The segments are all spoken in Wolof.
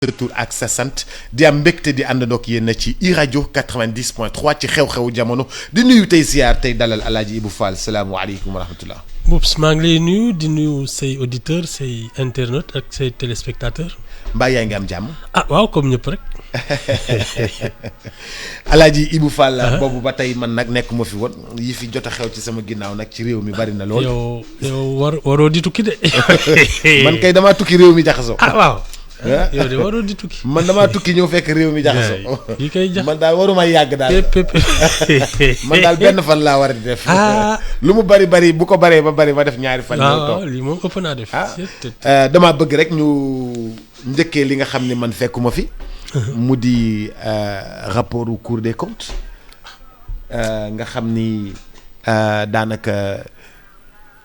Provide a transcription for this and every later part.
tur ak sa sant di am mbégte di àndandoog yéen ci iRadio 90.3 ci xew-xewu jamono di nuyu tey ziar tey dalal Alaaji Ibou Fall salaamualeykum wa rahmatullah. Boubs maa ngi lay nuyu di nuyu say auditeurs say internautes ak say téléspectateurs. mbaa yaa ngi am jàmm. ah waaw comme ñëpp rek. Alaaji Ibou Fall. boobu ba tey man nag nekk ma fi woon yi fi jot a xew ci sama ginnaaw nag ci réew mi bari na lool. yow waroo di tukki de. man kay damaa tukki réew mi jaxasoo. ah waaw. yow de waroo di tukki. man damaa tukki ñëw fekk réew mi jaxasoo. yi koy jax man daal waruma yàgg daal. man daal benn fan laa war a di def. lu mu bari bu ko baree ba bari ma def ñaari fan. ñëw toog lii moom ëpp naa def. damaa bëgg rek ñu njëkkee li nga xam ne man fekkuma fi. mu di rapport au Cour des comptes. nga xam ni daanaka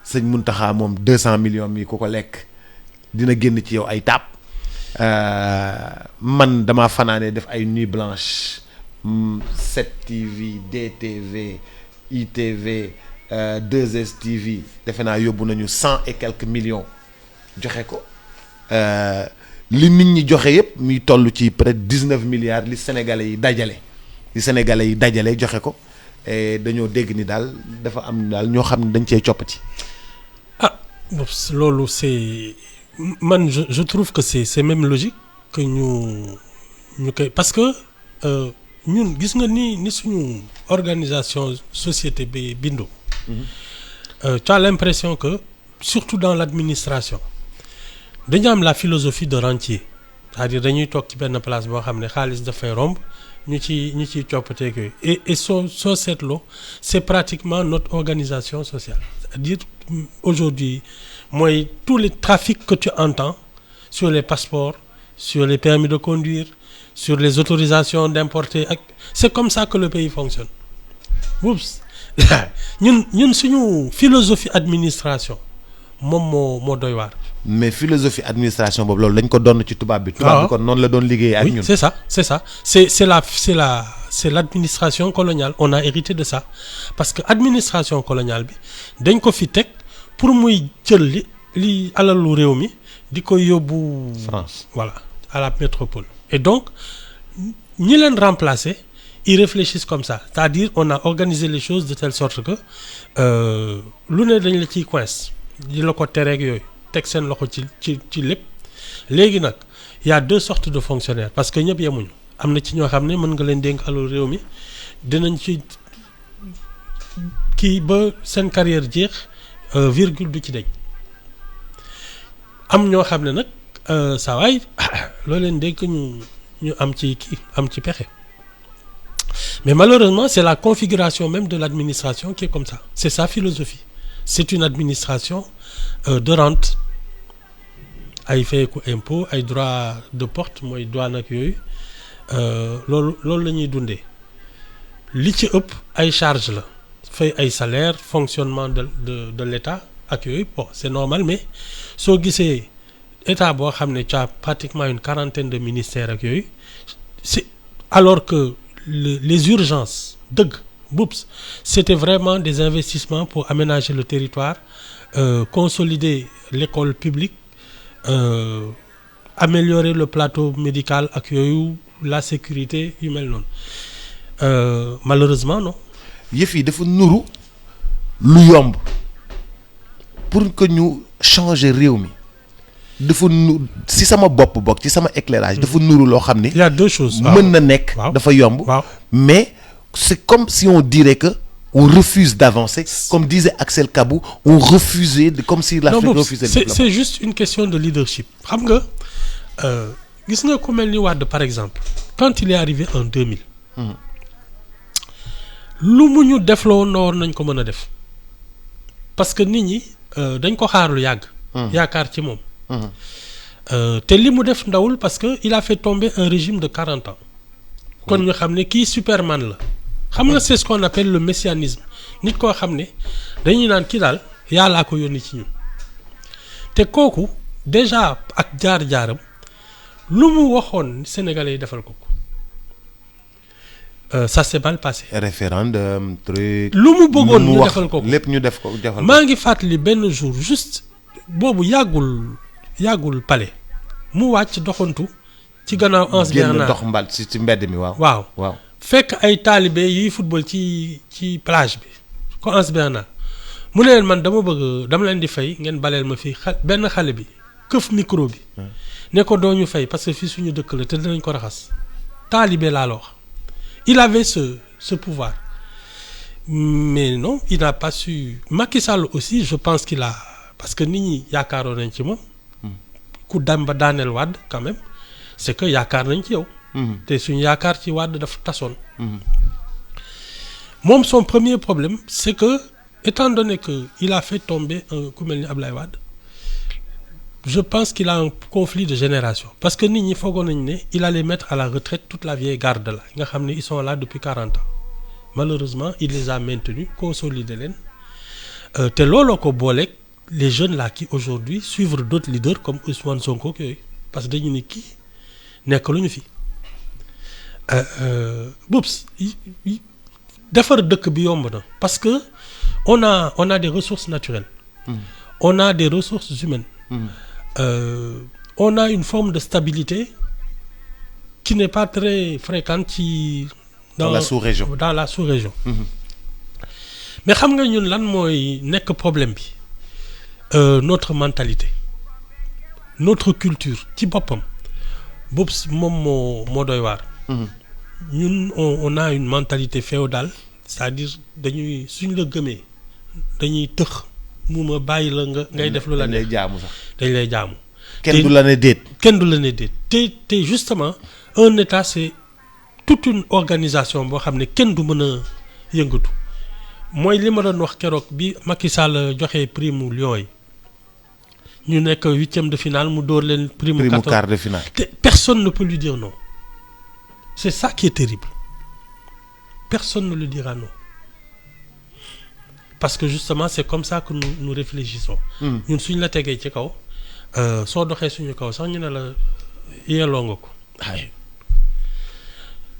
sëñ Mountakha moom 200 millions mi ku ko lekk dina génn ci yow ay taab. man dama fanaane def ay nuit blanche 7TV DTV ITV 2STV defe naa yóbbu nañu 100 et quelques millions joxe ko li nit ñi joxe yëpp muy toll ci près de 19 milliards li Sénégalais yi dajale joxe ko dañoo dégg ni daal dafa am daal ñoo xam ne dañ cee coppati. loolu c'est man je trouve que c'est même logique que ñu koy parce que ñun gis nga ni suñu organisation société bi bindoo. Tu as l'impression que surtout dans l'administration dañu am la philosophie de rentier c'est-à-dire dañuy toog ci benn place boo xam ne xaalis dafay romb ñu ciy coppateeg yooyu et soo seetloo c'est pratiquement notre organisation sociale c'est-à-dire aujourd'hui mooy tous les trafics que tu entends sur les passeports sur les permis de conduire sur les autorisations d'importer ak c'est comme ça que le pays fonctionne. Oups ñun suñu philosophie administration moom moo doy waar. mais philosophie administration boobu loolu dañ ko doon ci tubaab bi. tubaab bi kon noonu la doon liggéeyee ak ñun. c'est ça c'est l'administration coloniale on a hérité de ça parce que administration coloniale bi dañ ko fi teg pour muy jël li alalu réew mi di ko yóbbu. France voilà à la métropole. et donc ñi leen remplacer ils réfléchissent comme ça c'est-à-dire on a organisé les choses de telle sorte que lu ne dañ la ciy coince di la ko tereeg yooyu teg seen loxo ci lépp léegi nag y a deux sortes de fonctionnaires parce que ñëpp yemuñu am na ci ñoo xam ne mën nga leen dénk alalu réew mi dinañ ci kii ba seen carrière jeex virgule du ci deñ am ñoo xam ne nag saa waay loo leen dénk ñu am ci pexe mais malheureusement c'est la configuration même de l'administration qui est comme ça c'est sa philosophie c'est une administration de rente ay fayeku impôt ay droit de porte mooy douane ak yooyu loolu la ñuy dundee li ci ëpp ay charge la fay ay salaire fonctionnement de l'État ak yooyu bon c'est normal mais soo gisee état boo xam ne tu as pratiquement une quarantaine de ministères ak yooyu c'est alors que les urgences dëgg Boubs c'était vraiment des investissements pour aménager le territoire consolider l'école publique améliorer le plateau médical ak yooyu la sécurité yu mel noonu malheureusement non. yëf yi dafa nuru lu yomb pour que ñu changer réew mi dafa si sama bopp bokk ci sama éclairage dafa nuru loo xam ni. il y a deux choses. mën na nekk dafa yomb. mais c'est comme si on dirait que on refuse d'avancer comme disait Axel Kabou on refusait comme si l'Afrique refusait. c'est juste une question de leadership xam nga gis nga ku mel ni Wade par exemple quand il est arrivé en 2000. lu mu ñu def la woon na war nañ ko mën a def parce que nit ñi dañ ko xaar lu yàgg. yaakaar ci moom. te li mu def ndawul parce que il a fait tomber un régime de 40 ans. kon ñu xam ne kii Superman la. xam nga c'est ce qu'on appelle le messianisme nit koo xam ne dañuy naan kii daal yàllaa ko yónni ci ñun te kooku déjà ak jaar-jaaram lu mu waxoon Sénégalais yi defal ko ça s'est mal passé. référendum truc. lu mu bëggoon ñu defal ko lépp ñu def ko defal ko. maa ngi fàttali benn jour juste boobu yàggul palais mu wàcc doxantu ci gannaaw Anse génn Bernard dox mbal ci mbedd mi waaw. waaw fekk ay taalibe yuy football ci plage bi ko Anse Bernard mu ne leen man dama leen di fay ngeen baleel ma fii benn xale bi këf micro bi ne ko doo ñu fay parce que fii suñu dëkk la te dinañ ko raxas taalibe laa la wax il avait ce pouvoir mais non il n'a pas su. Macky Sall aussi je pense qu'il a parce que nit ñi yaakaaroon nañ ci moom ku dem ba daaneel Wade quand même c'est que yaakaar nañ ci yow. te suñu yaakaar ci Wade dafa tasoon. moom son premier problème c'est que étant donné que il a fait tomber un ku mel ni Ablaye Wade je pense qu'il a un conflit de génération parce que nit ñi foogoon nañu ne il allait mettre à la retraite toute la vieille garde là nga xam ne ils sont là depuis 40 ans malheureusement il les a maintenus consolider leen te looloo ko booleeg les jeunes là qui aujourd'hui suivent d'autres leaders comme Ousmane Sonko yooyu parce que dañu ne kii nekk lu ñu fi Boubs defar dëkk bi yomb na parce que on a des ressources naturelles on a des ressources humaines on a une forme de stabilité qui n'est pas très fréquente dans la sous-région mais xam nga ñun lan mooy nekk problème bi notre mentalité notre culture ci boppam boobu moom moo doy waar ñun on a une mentalité féodale c'est-à-dire dañuy suñ la gëmee dañuy tëx mu ma bàyyi la ngay def lu la neex dañ lay jaamu kenn du la ne déet te justement un état c'est toute une organisation boo xam ne kenn du mën a yëngatu mooy li ma doon wax keroog bi Macky Sall joxe prix mu Lions yi ñu nekk 8e de finale mu dóor leen prix mu quart de finale te personne ne peut lui dire non c'est ça qui est terrible personne ne lui dira non parce que justement c'est comme ça que nous réfléchissons ñun suñ la tegee ci kaw soo doxee suñu kaw sax ñu ne la yelloo nga ko ay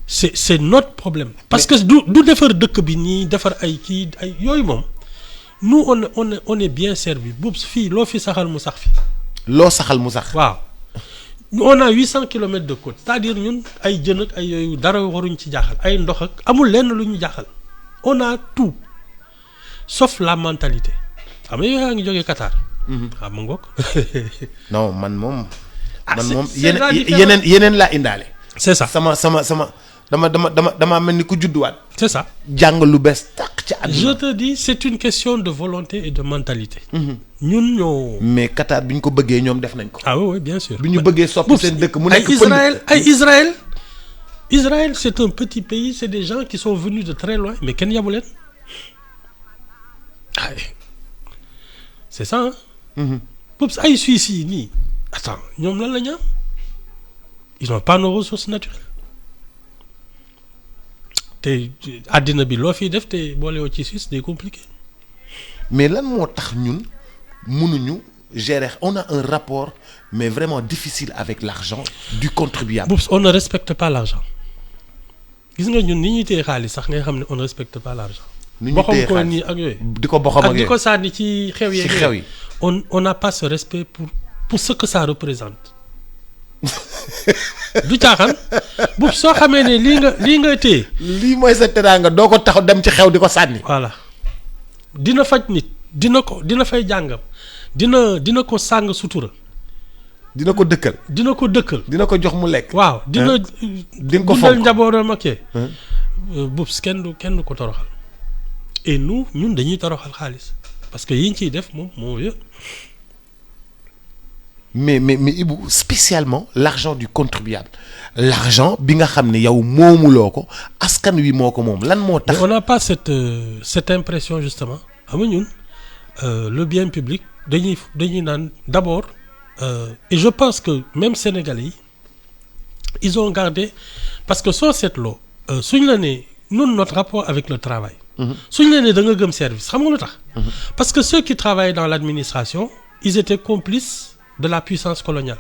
c'est notre problème parce que du defar dëkk bi nii defar ay kii ay yooyu moom nous on est bien servi boobu fii loo fi saxal mu sax fi loo saxal mu sax waaw on a 800 kilomètres de côte c'est-à-dire ñun ay jën ak ay yooyu dara waruñ ci jaaxal ay ndox ak amul lenn lu ñu jaaxal on a tout sauf la mentalité xam nga yaa ngi jógee Qatar. xam nga ngoog. non man moom yeneen laa indaale. c'est ça sama dama mel ni ku judduwaat. c'est ça jàng lu bees tàq ci àdduna. je te dis c'est une question de volonté et de mentalité. ñun ñoo. mais Qatar bi ñu ko bëggee ñoom def nañ ko. ah oui bien sûr. bi ñu bëggee soppi seen dëkk mu nekk Israël c'est un petit pays c'est des gens qui sont venus de très loin mais kenn yabu leen. c'est ça hein. Boobu ay Suisse yi nii attends ñoom lan la ñu am ils n'ont pas nos ressources naturelles te àddina bi loo fiy def te boolewoo ci Suisse day compliqué. mais lan moo tax ñun mënuñu gérer on a un rapport mais vraiment difficile avec l'argent du contribuable. Boobu on ne respecte pas l'argent gis nga ñun ni ñuy téye xaalis sax ngay xam ne on ne respecte pas l'argent. ni ñu téye ko nii ak yooyu. di ko boxam ak yooyu di ko sànni ci xew yi. on n'a pas ce respect pour ce que ça représente. du caaxaan bu soo xamee ne lii nga téye. lii mooy sa teraanga doo ko tax dem ci xew di ko sànni. voilà dina faj nit dina fay jàngam dina ko sàng sutura. dina ko dëkkal. dina ko jox mu lekk. waaw dina ko fonk njabootam ak bubs kenn du ko toroxal. et ñun dañuy toroxal xaalis parce que yi ñu ciy def moo yëpp. mais Ibou spécialement l'argent du contribuable l'argent bi nga xam ne yow moomuloo ko askan wi moo ko moom lan moo tax. mais on n'a pas cette impression justement xam nga ñun le bien public dañuy naan d'abord et je pense que même Sénégalais yi ils ont gardé parce que soo seetloo suñ la ne ñun notre rapport avec le travail. suñ la ne da nga gëm service xam nga lu tax. parce que ceux qui travaillent dans l'administration ils étaient complices de la puissance coloniale.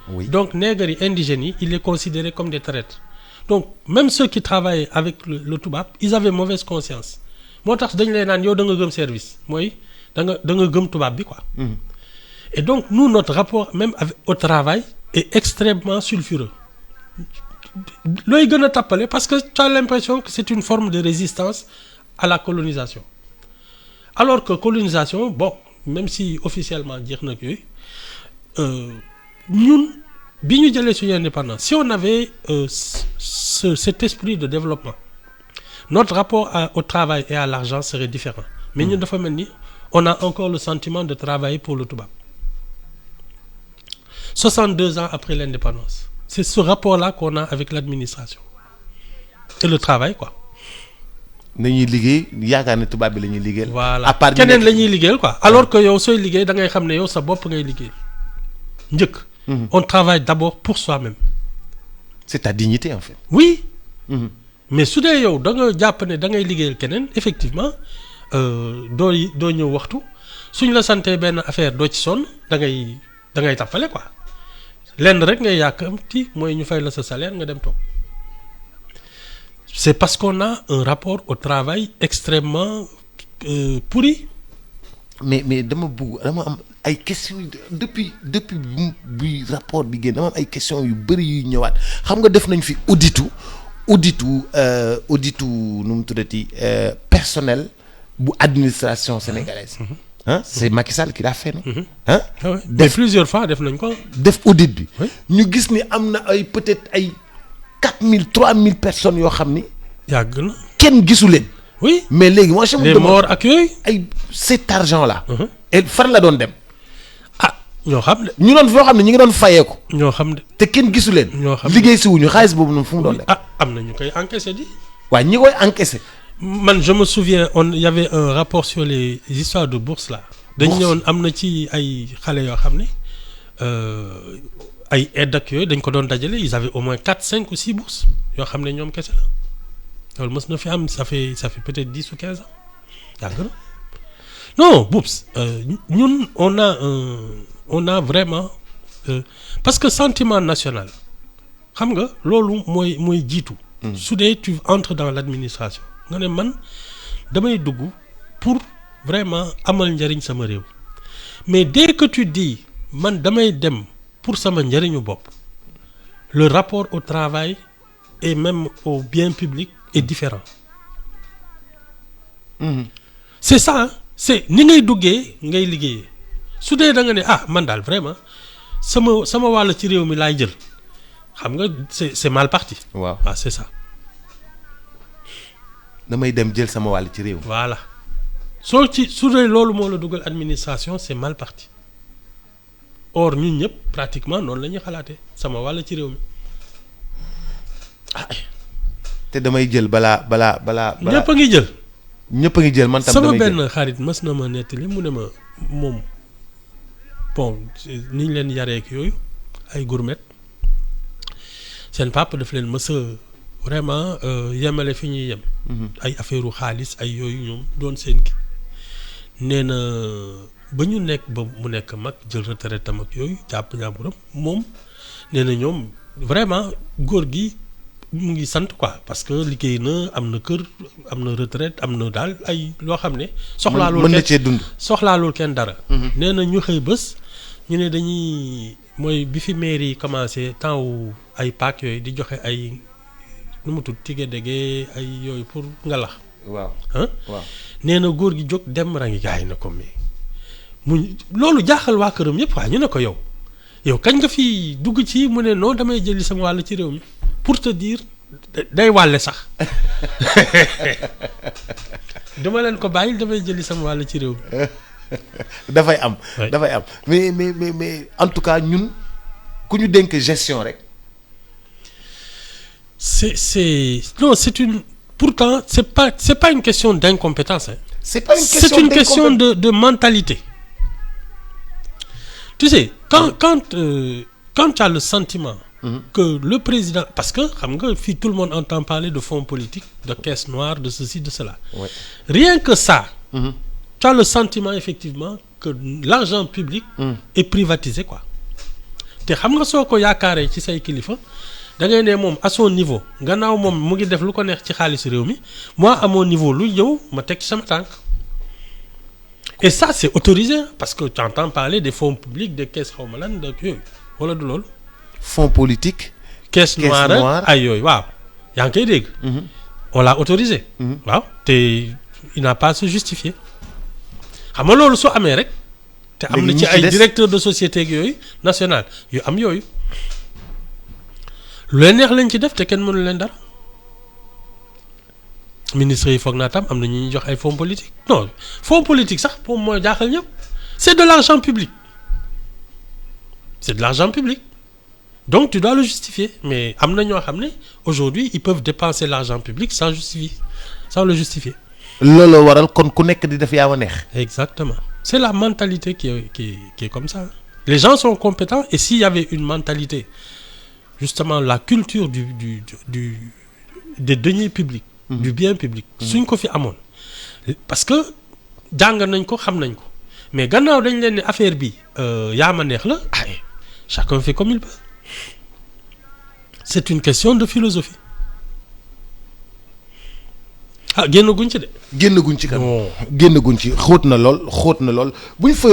Oui. Donc nègres yi indigènes yi ils les considéraient comme des traîtres donc même ceux qui travaillaient avec le tubaab ils avaient mauvaise conscience moo tax dañ lay naan yow da nga gëm service mooy da nga gëm tubaab bi quoi. Et donc nous notre rapport même au travail est extrêmement sulfureux looy gën a tàppale parce que tu as l'impression que c'est une forme de résistance à la colonisation alors que colonisation bon même si officiellement jeex na yooyu ñun bi ñu jëlee suñu indépendance si on avait cet esprit de développement notre rapport au travail et à l'argent serait différent mais ñun dafa mel ni on a encore le sentiment de travailler pour le tubaab 62 ans après l'indépendance c'est ce rapport-là qu'on a avec l'administration et le travail quoi. nañuy liggéey yaakaar ne tubaab bi la ñuy liggéeyal. voilà à part keneen la ñuy liggéeyal quoi alors que yow sooy liggéey da ngay xam ne yow sa bopp ngay liggéeyal njëkk. On travaille d'abord pour soi-même. c'est ta dignité en fait. oui. mais su dee yow da nga jàpp ne da ngay liggéeyal keneen effectivement doo ñëw waxtu suñ la santee benn affaire doo ci sonn da ngay tappale quoi lenn rek ngay yàkkamti mooy ñu fay la sa salaire nga dem toog. C'est parce qu'on a un rapport au travail extrêmement pourri. mais dama am ay questions depuis bi rapport bi génn dama am ay questions yu bëri yuy ñëwaat xam nga def nañ fi auditu nu mu tuddati personnel bu administration sénégalaise. ah c'est Macky Sall qui l'a fait non. ah mais plusieurs fois def nañ ko. def audit bi. ñu gis ni am na ay peut-être ay 4000 3000 personnes yoo xam ni. yàgg na kenn gisu leen. oui mais léegi moi je me les morts ak yooyu. ay cet argent là. et fan la doon dem. ah ñoo xam de. ñu doon foo xam ne ñu ngi doon fayeeku. ñoo xam de. te kenn gisu leen. ñoo xam liggéey si wuñu xaalis boobu noonu fu mu doon dem. ah am na ñu koy encaissé di. waaw ñi koy encaissé. man je me souviens il y avait un rapport sur les histoires de bourse là. dañ ñëwoon am na ci ay xale yoo xam ne ay aide ak yooyu dañ ko doon dajale ils avaient au moins 4 5 ou 6 bourses yoo xam ne ñoom kese la loolu mës na fi am ça fait peut-être 10 ou 15 ans yàgg na non bourse ñun on a vraiment parce que sentiment national xam nga loolu mooy jiitu. su dee tu entres dans l'administration nga ne man damay dugg pour vraiment amal njariñ sama réew mais dès que tu dis man damay dem pour sama njariñu bopp le rapport au travail et même au bien public est différent. C'est ça hein? C'est ni ngay duggee ngay liggéeyee su dee da nga ne man daal vraiment sama wàll ci réew mi laay jël xam nga c'est mal parti. waaw c'est ça. damay dem jël sama wàll ci réew. voilà su dee loolu moo la dugal administration c'est mal parti or ñun ñëpp pratiquement noonu la ñuy xalaatee sama wàll ci réew mi te damay jël balaa. ñëpp a ngi jël. ñëpp a ngi jël man tam damay jël sama benn xarit mës na ma nettali mu ne ma moom bon ni ñu leen yaree ak yooyu ay gourmet seen papa daf leen mës a vraiment yemale fi ñuy yem. ay affaire xaalis ay yooyu ñoom doon seen ki nee na ba ñu nekk ba mu nekk mag jël retraite am ak yooyu jàpp njàmburam moom nee na ñoom vraiment góor gi mu ngi sant quoi parce que liggéey na am na kër am na retraite am na daal ay loo xam ne. soxlaalul mën na cee dund. soxlaalul kenn dara. nee na ñu xëy bés ñu ne dañuy mooy bi fi mairie yi commencé temps wu ay paak yooyu di joxe ay. nu mu tudd tige dege ay yooyu pour ngalax. waaw waaw nee na góor gi jóg dem rangi gars yi na ko mais loolu jaaxal waa këram yëpp waa ñu ne ko yow kañ nga fi dugg ci mu ne non damay jëli sama wàll ci réew mi pour te dire day wàlle sax dama leen ko bàyyil damay jëli sama wàll ci réew mi. dafay am. mais en tout cas ñun ku ñu dénk gestion rek. Pourtant c'est pas une question d'incompétence hein. C'est pas une question c'est une question de mentalité. Tu sais quand tu as le sentiment que le président parce que xam nga fii tout le monde entend parler de fonds politiques de caisse noire de ceci de cela. Ouais. Rien que ça. Tu as le sentiment effectivement que l'argent public est privatisé quoi. Te xam nga soo ko yaakaaree ci say kilifa da ngay ne moom à son niveau gannaaw moom mu ngi def lu ko neex ci xaalis réew mi moi à mon niveau lu ñëw ma teg ci sama tànk et ça c'est autorisé parce que tu entends parler des fonds publics des caisses xaw ma lan de yooyu wala du loolu. fonds politique caisse noire ay yooyu waaw yaa ngi koy dégg. On l'a autorisé. waaw te il n'a pas à se justifier xam nga loolu soo amee rek. te am na ci ay directeur de société ak yooyu national yu am yooyu lu leen neex lañ ci def te kenn mënu leen dara ministre yi foog naa tam am na ñu ñuy jox ay fonds politique non fonds politique sax pour mooy jaaxal ñëpp c'est de l'argent public c'est de l'argent public donc tu dois le justifier mais am na ñoo xam ne aujourd'hui ils peuvent dépenser l'argent public sans le justifier loolu waral kon ku nekk di def yaa ma neex. Exactement. C'est la mentalité qui est comme ça. Les gens sont compétents et s'il y avait une mentalité, justement la culture des deniers publics, du bien public, suñ ko fi amoon parce que jàng nañ ko xam nañ ko mais gannaaw dañ leen ne affaire bi yaa ma neex la ay chacun fait comme il peut. C'est une question de philosophie. génn guñ ci de. génn guñ ci kan. génn guñ ci xóot na lool buñ fa.